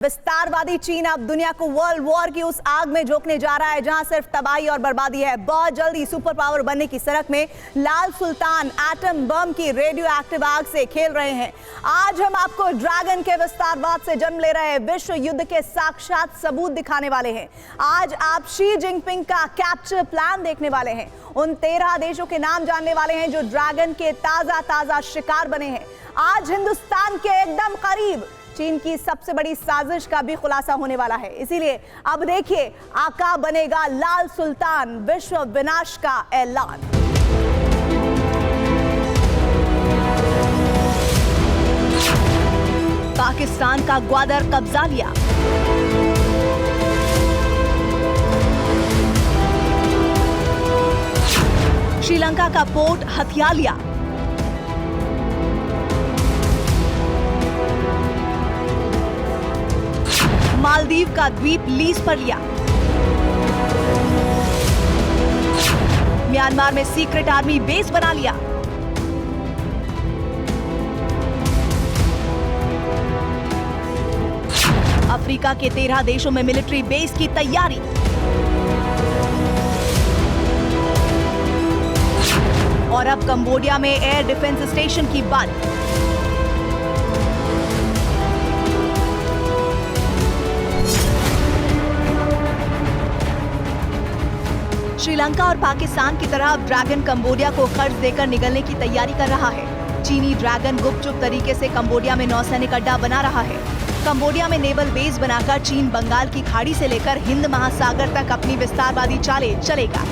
विस्तारवादी चीन अब दुनिया को वर्ल्ड वॉर की उस आग में झोंकने जा रहा है जहां सिर्फ तबाही और बर्बादी है। बहुत जल्दी सुपर पावर बनने की सड़क में लाल सुल्तान एटम बम की रेडियो एक्टिव आग से खेल रहे हैं। आज हम आपको ड्रैगन के विस्तारवाद से जन्म ले रहे विश्व युद्ध के साक्षात सबूत दिखाने वाले हैं। आज आप शी जिनपिंग का कैप्चर प्लान देखने वाले हैं। उन 13 देशों के नाम जानने वाले हैं जो ड्रैगन के ताजा शिकार बने हैं। आज हिंदुस्तान के एकदम करीब चीन की सबसे बड़ी साजिश का भी खुलासा होने वाला है। इसीलिए अब देखिए, आका बनेगा लाल सुल्तान, विश्व विनाश का ऐलान। पाकिस्तान का ग्वादर कब्जा लिया। श्रीलंका का पोर्ट हथिया लिया। मालदीव का द्वीप लीज पर लिया। म्यांमार में सीक्रेट आर्मी बेस बना लिया। अफ्रीका के 13 देशों में मिलिट्री बेस की तैयारी। और अब कंबोडिया में एयर डिफेंस स्टेशन की बात। श्रीलंका और पाकिस्तान की तरह अब ड्रैगन कंबोडिया को कर्ज देकर निगलने की तैयारी कर रहा है। चीनी ड्रैगन गुपचुप तरीके से कंबोडिया में नौसैनिक अड्डा बना रहा है। कंबोडिया में नेवल बेस बनाकर चीन बंगाल की खाड़ी से लेकर हिंद महासागर तक अपनी विस्तारवादी चालें चलेगा।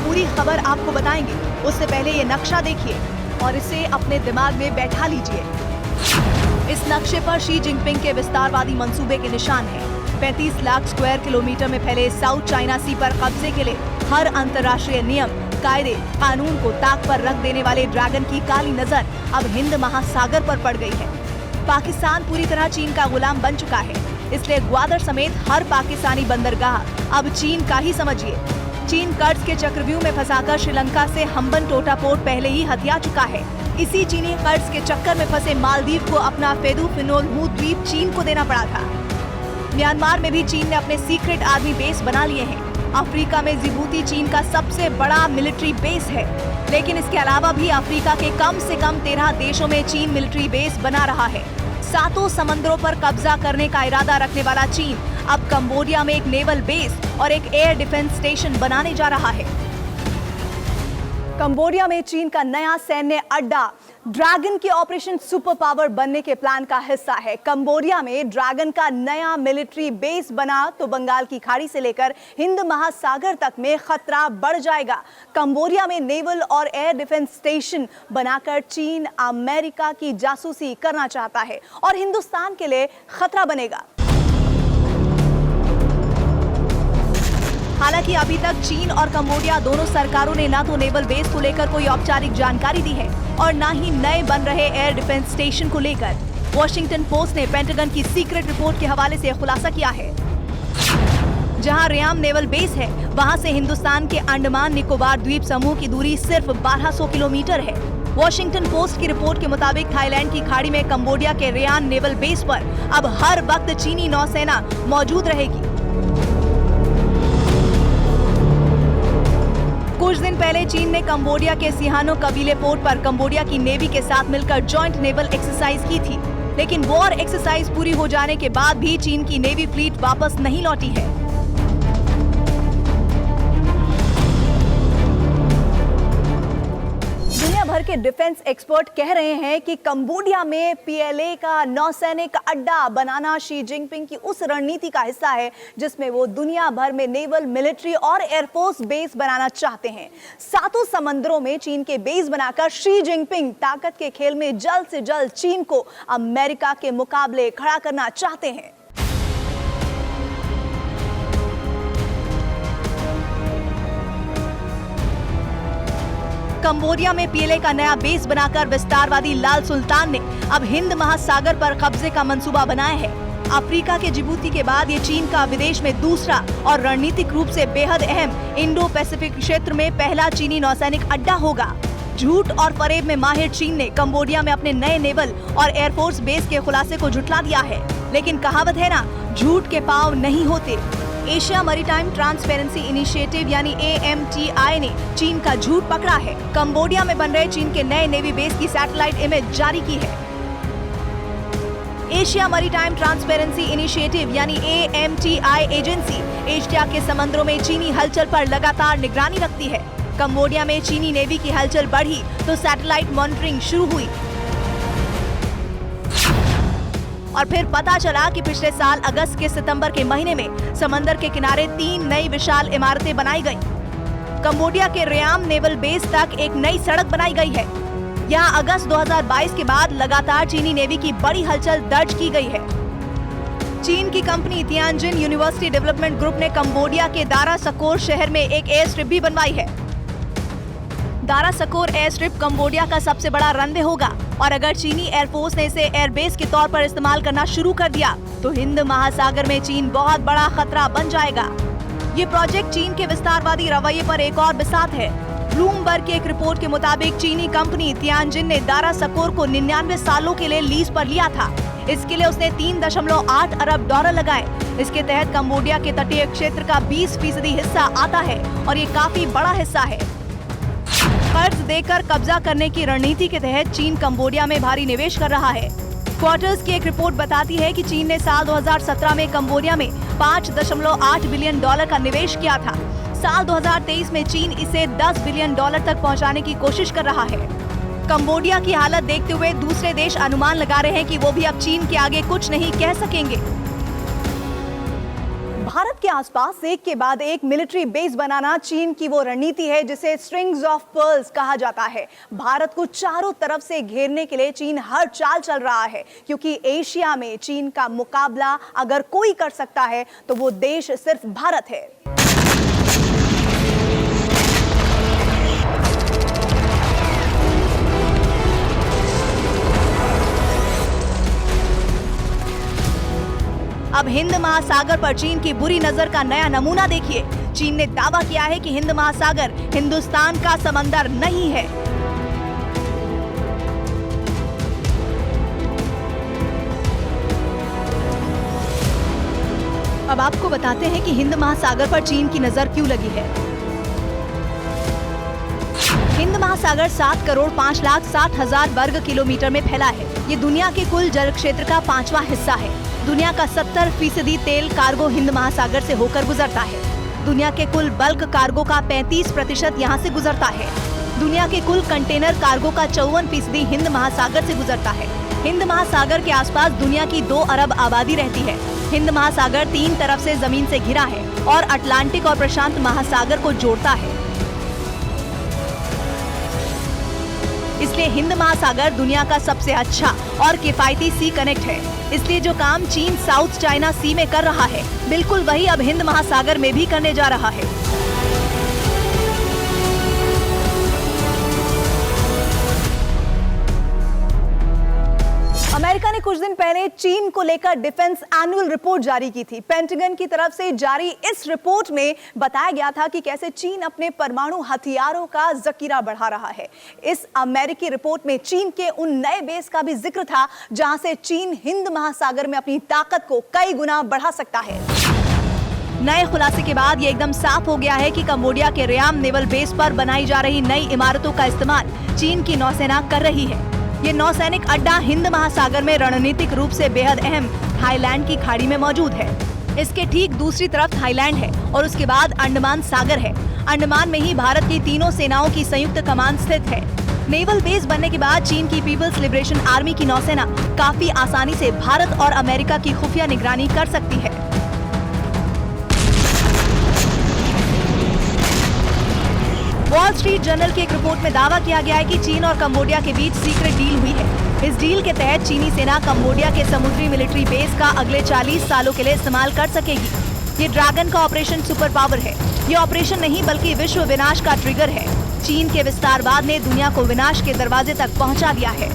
पूरी खबर आपको बताएंगे, उससे पहले ये नक्शा देखिए और इसे अपने दिमाग में बैठा लीजिए। इस नक्शे पर शी जिनपिंग के विस्तारवादी मंसूबे के निशान हैं। 35 लाख स्क्वायर किलोमीटर में फैले साउथ चाइना सी पर कब्जे के लिए हर अंतर्राष्ट्रीय नियम, कायदे, कानून को ताक पर रख देने वाले ड्रैगन की काली नजर अब हिंद महासागर पर पड़ गई है। पाकिस्तान पूरी तरह चीन का गुलाम बन चुका है, इसलिए ग्वादर समेत हर पाकिस्तानी बंदरगाह अब चीन का ही समझिए। चीन कर्ज के चक्रव्यूह में फंसाकर श्रीलंका से हम्बनटोटा पोर्ट पहले ही हथिया चुका है। इसी चीनी कर्ज के चक्कर में फंसे मालदीव को अपना फेदू फिनोल मू द्वीप चीन को देना पड़ा था। म्यांमार में भी चीन ने अपने सीक्रेट आर्मी बेस बना लिए हैं। अफ्रीका में जिबूती चीन का सबसे बड़ा मिलिट्री बेस है, लेकिन इसके अलावा भी अफ्रीका के कम से कम 13 देशों में चीन मिलिट्री बेस बना रहा है। 7 समंदरों पर कब्जा करने का इरादा रखने वाला चीन अब कंबोडिया में एक नेवल बेस और एक एयर डिफेंस स्टेशन बनाने जा रहा है। कंबोडिया में चीन का नया सैन्य अड्डा ड्रैगन की ऑपरेशन सुपर पावर बनने के प्लान का हिस्सा है। कंबोडिया में ड्रैगन का नया मिलिट्री बेस बना तो बंगाल की खाड़ी से लेकर हिंद महासागर तक में खतरा बढ़ जाएगा। कंबोडिया में नेवल और एयर डिफेंस स्टेशन बनाकर चीन अमेरिका की जासूसी करना चाहता है और हिंदुस्तान के लिए खतरा बनेगा। हालांकि अभी तक चीन और कंबोडिया दोनों सरकारों ने ना तो नेवल बेस को लेकर कोई औपचारिक जानकारी दी है और ना ही नए बन रहे एयर डिफेंस स्टेशन को लेकर। वॉशिंगटन पोस्ट ने पेंटागन की सीक्रेट रिपोर्ट के हवाले से खुलासा किया है। जहां रियाम नेवल बेस है, वहां से हिंदुस्तान के अंडमान निकोबार द्वीप समूह की दूरी सिर्फ 1200 किलोमीटर है। वॉशिंगटन पोस्ट की रिपोर्ट के मुताबिक थाईलैंड की खाड़ी में कंबोडिया के रियान नेवल बेस पर अब हर वक्त चीनी नौसेना मौजूद रहेगी। कुछ दिन पहले चीन ने कंबोडिया के सिहानो कबीले पोर्ट पर कंबोडिया की नेवी के साथ मिलकर जॉइंट नेवल एक्सरसाइज की थी, लेकिन वॉर एक्सरसाइज पूरी हो जाने के बाद भी चीन की नेवी फ्लीट वापस नहीं लौटी है। दुनिया भर के डिफेंस एक्सपर्ट कह रहे हैं कि कंबोडिया में पीएलए का नौसैनिक अड्डा बनाना शी जिनपिंग की उस रणनीति का हिस्सा है जिसमें वो दुनिया भर में नेवल, मिलिट्री और एयरफोर्स बेस बनाना चाहते हैं। 7 समंदरों में चीन के बेस बनाकर शी जिनपिंग ताकत के खेल में जल्द से जल्द चीन को अमेरिका के मुकाबले खड़ा करना चाहते हैं। कंबोडिया में पीएलए का नया बेस बनाकर विस्तारवादी लाल सुल्तान ने अब हिंद महासागर पर कब्जे का मंसूबा बनाया है। अफ्रीका के जिबूती के बाद ये चीन का विदेश में दूसरा और रणनीतिक रूप से बेहद अहम इंडो पैसिफिक क्षेत्र में पहला चीनी नौसैनिक अड्डा होगा। झूठ और फरेब में माहिर चीन ने कंबोडिया में अपने नए नेवल और एयरफोर्स बेस के खुलासे को झुठला दिया है। लेकिन कहावत है ना, झूठ के पांव नहीं होते। एशिया मैरीटाइम ट्रांसपेरेंसी इनिशिएटिव यानी AMTI ने चीन का झूठ पकड़ा है। कंबोडिया में बन रहे चीन के नए नेवी बेस की सैटेलाइट इमेज जारी की है। एशिया मैरीटाइम ट्रांसपेरेंसी इनिशिएटिव यानी AMTI एजेंसी एशिया के समंदरों में चीनी हलचल पर लगातार निगरानी रखती है। कंबोडिया में चीनी नेवी की हलचल बढ़ी तो सैटेलाइट मॉनिटरिंग शुरू हुई और फिर पता चला कि पिछले साल अगस्त के सितंबर के महीने में समंदर के किनारे 3 नई विशाल इमारतें बनाई गईं। कंबोडिया के रियाम नेवल बेस तक एक नई सड़क बनाई गई है। यहाँ अगस्त 2022 के बाद लगातार चीनी नेवी की बड़ी हलचल दर्ज की गई है। चीन की company Tianjin university development group ने कंबोडिया के दारा सकोर शहर में एक एयर स्ट्रिप भी बनवाई है। दारा सकोर एयर स्ट्रिप कंबोडिया का सबसे बड़ा रनवे होगा और अगर चीनी एयरफोर्स ने इसे एयरबेस के तौर पर इस्तेमाल करना शुरू कर दिया तो हिंद महासागर में चीन बहुत बड़ा खतरा बन जाएगा। ये प्रोजेक्ट चीन के विस्तारवादी रवैये पर एक और बिसात है। ब्लूमबर्ग की एक रिपोर्ट के मुताबिक चीनी कंपनी तियानजिन ने दारा सकोर को 99 सालों के लिए लीज पर लिया था। इसके लिए उसने 3.8 अरब डॉलर लगाए। इसके तहत कंबोडिया के तटीय क्षेत्र का 20% हिस्सा आता है और ये काफी बड़ा हिस्सा है। कर्ज देकर कब्जा करने की रणनीति के तहत चीन कंबोडिया में भारी निवेश कर रहा है। क्वार्टर्स की एक रिपोर्ट बताती है कि चीन ने साल 2017 में कंबोडिया में 5.8 बिलियन डॉलर का निवेश किया था। साल 2023 में चीन इसे 10 बिलियन डॉलर तक पहुंचाने की कोशिश कर रहा है। कंबोडिया की हालत देखते हुए दूसरे देश अनुमान लगा रहे हैं कि वो भी अब चीन के आगे कुछ नहीं कह सकेंगे। भारत के आसपास एक के बाद एक मिलिट्री बेस बनाना चीन की वो रणनीति है जिसे स्ट्रिंग्स ऑफ पर्ल्स कहा जाता है। भारत को चारों तरफ से घेरने के लिए चीन हर चाल चल रहा है, क्योंकि एशिया में चीन का मुकाबला अगर कोई कर सकता है तो वो देश सिर्फ भारत है। अब हिंद महासागर पर चीन की बुरी नजर का नया नमूना देखिए। चीन ने दावा किया है कि हिंद महासागर हिंदुस्तान का समंदर नहीं है। अब आपको बताते हैं कि हिंद महासागर पर चीन की नजर क्यों लगी है। हिंद महासागर 7,05,60,000 वर्ग किलोमीटर में फैला है। ये दुनिया के कुल जल क्षेत्र का 5वां हिस्सा है। दुनिया का 70% तेल कार्गो हिंद महासागर से होकर गुजरता है। दुनिया के कुल बल्क कार्गो का 35% यहाँ से गुजरता है। दुनिया के कुल कंटेनर कार्गो का 54% हिंद महासागर से गुजरता है। हिंद महासागर के आसपास दुनिया की 2 अरब आबादी रहती है। हिंद महासागर 3 तरफ से जमीन से घिरा है और अटलांटिक और प्रशांत महासागर को जोड़ता है। इसलिए हिंद महासागर दुनिया का सबसे अच्छा और किफायती सी कनेक्ट है। इसलिए जो काम चीन साउथ चाइना सी में कर रहा है, बिल्कुल वही अब हिंद महासागर में भी करने जा रहा है। अमेरिका ने कुछ दिन पहले चीन को लेकर डिफेंस एनुअल रिपोर्ट जारी की थी। पेंटागन की तरफ से जारी इस रिपोर्ट में बताया गया था कि कैसे चीन अपने परमाणु हथियारों का जखीरा बढ़ा रहा है। इस अमेरिकी रिपोर्ट में चीन के उन नए बेस का भी जिक्र था जहां से चीन हिंद महासागर में अपनी ताकत को कई गुना बढ़ा सकता है। नए खुलासे के बाद ये एकदम साफ हो गया है कि कंबोडिया के रियाम नेवल बेस पर बनाई जा रही नई इमारतों का इस्तेमाल चीन की नौसेना कर रही है। ये नौसैनिक अड्डा हिंद महासागर में रणनीतिक रूप से बेहद अहम थाईलैंड की खाड़ी में मौजूद है। इसके ठीक दूसरी तरफ थाईलैंड है और उसके बाद अंडमान सागर है। अंडमान में ही भारत की तीनों सेनाओं की संयुक्त कमान स्थित है। नेवल बेस बनने के बाद चीन की पीपल्स लिबरेशन आर्मी की नौसेना काफी आसानी से भारत और अमेरिका की खुफिया निगरानी कर सकती है। वॉल स्ट्रीट जर्नल की एक रिपोर्ट में दावा किया गया है कि चीन और कंबोडिया के बीच सीक्रेट डील हुई है। इस डील के तहत चीनी सेना कंबोडिया के समुद्री मिलिट्री बेस का अगले 40 सालों के लिए इस्तेमाल कर सकेगी। ये ड्रैगन का ऑपरेशन सुपर पावर है। ये ऑपरेशन नहीं बल्कि विश्व विनाश का ट्रिगर है। चीन के विस्तारवाद ने दुनिया को विनाश के दरवाजे तक पहुंचा दिया है।